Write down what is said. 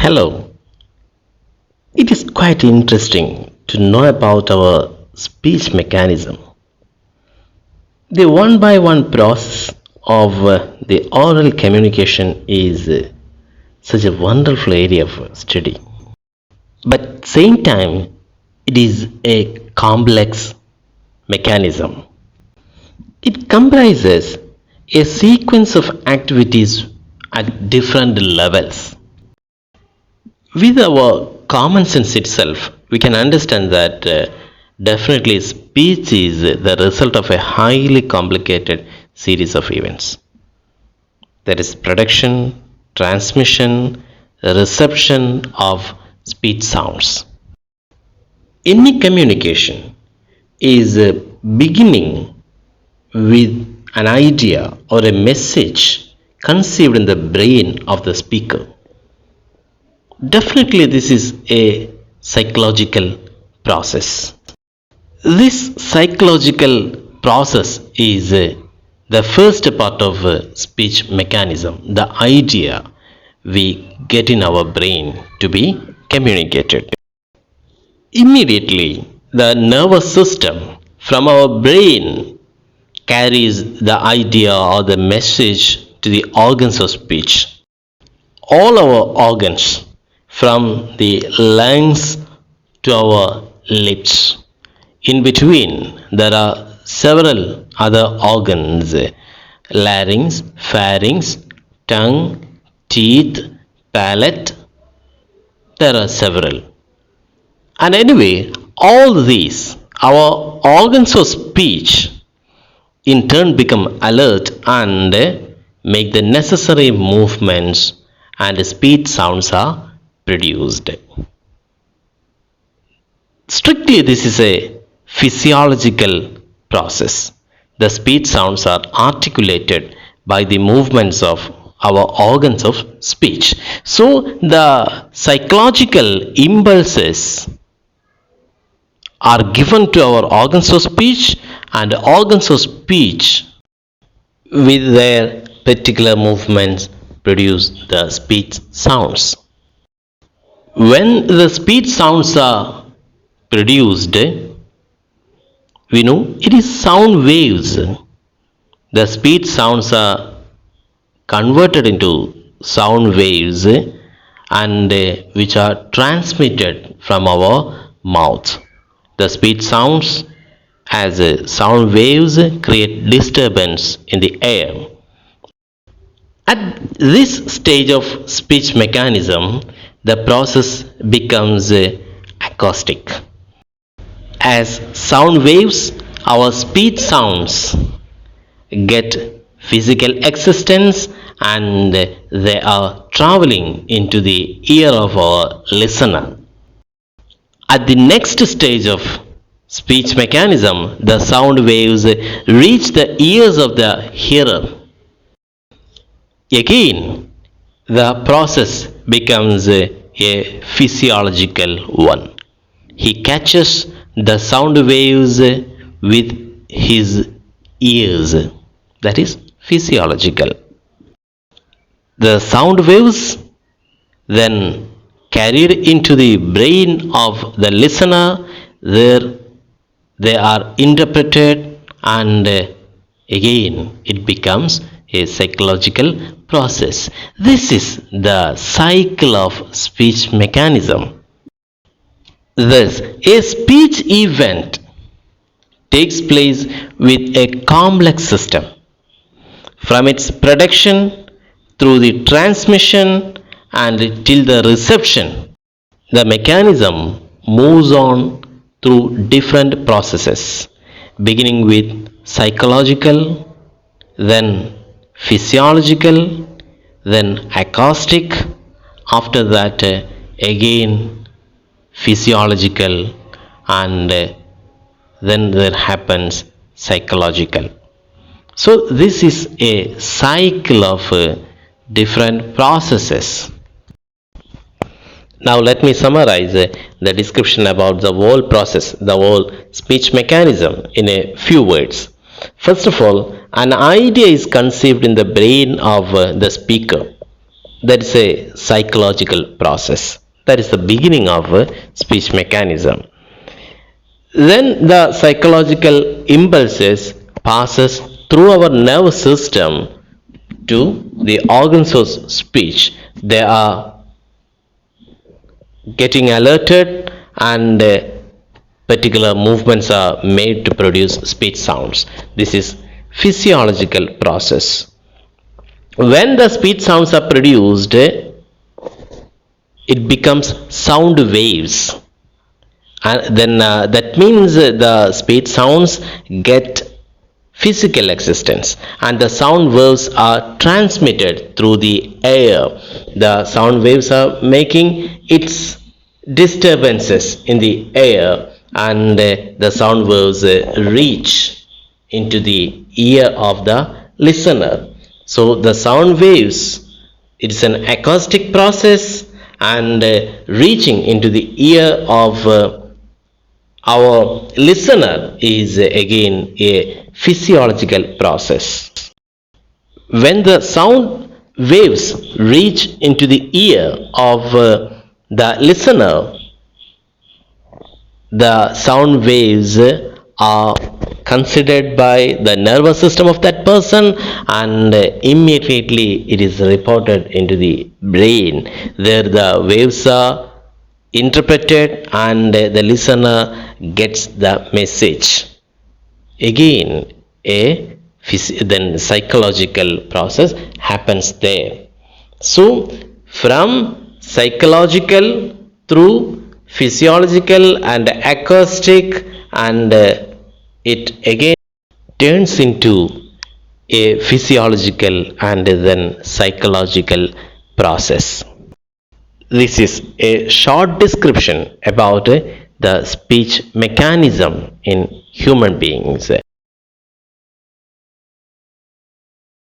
Hello. It is quite interesting to know about our speech mechanism. The one by one process of the oral communication is such a wonderful area of study. But at the same time, it is a complex mechanism. It comprises a sequence of activities at different levels. With our common sense itself, we can understand that definitely speech is the result of a highly complicated series of events. There is production, transmission, reception of speech sounds. Any communication is beginning with an idea or a message conceived in the brain of the speaker. Definitely, this is a psychological process. This psychological process is the first part of speech mechanism, the idea we get in our brain to be communicated. Immediately, the nervous system from our brain carries the idea or the message to the organs of speech. All our organs, from the lungs to our lips. In between, there are several other organs: larynx, pharynx, tongue, teeth, palate. There are several. And anyway, all these, our organs of speech, in turn become alert and make the necessary movements, and speech sounds are produced. Strictly, this is a physiological process. The speech sounds are articulated by the movements of our organs of speech. So, the psychological impulses are given to our organs of speech, and organs of speech, with their particular movements, produce the speech sounds. When the speech sounds are produced, we know it is sound waves. The speech sounds are converted into sound waves and which are transmitted from our mouth. The speech sounds as sound waves create disturbance in the air. At this stage of speech mechanism, the process becomes acoustic. As sound waves, our speech sounds get physical existence and they are traveling into the ear of our listener. At the next stage of speech mechanism, the sound waves reach the ears of the hearer. Again, the process becomes a physiological one. He catches the sound waves with his ears. That is physiological. The sound waves then carried into the brain of the listener, there they are interpreted, and again it becomes a psychological process. This is the cycle of speech mechanism. Thus, a speech event takes place with a complex system. From its production through the transmission and till the reception, the mechanism moves on through different processes, beginning with psychological, then physiological, then acoustic, after that again physiological, and then there happens psychological. So this is a cycle of different processes. Now let me summarize the description about the whole process, the whole speech mechanism in a few words. First of all, an idea is conceived in the brain of the speaker. that is a psychological process. That is the beginning of speech mechanism. Then the psychological impulses passes through our nervous system to the organs of speech. They are getting alerted, and particular movements are made to produce speech sounds. This is physiological process. When the speech sounds are produced, it becomes sound waves, and then that means the speech sounds get physical existence, and the sound waves are transmitted through the air. The sound waves are making its disturbances in the air, and the sound waves reach into the ear of the listener. So the sound waves, it's an acoustic process, and reaching into the ear of our listener is again a physiological process. When the sound waves reach into the ear of the listener, the sound waves are considered by the nervous system of that person, and immediately it is reported into the brain. There the waves are interpreted, and the listener gets the message. Again, a then psychological process happens there. So from psychological through physiological and acoustic, and it again turns into a physiological and then psychological process. This is a short description about the speech mechanism in human beings.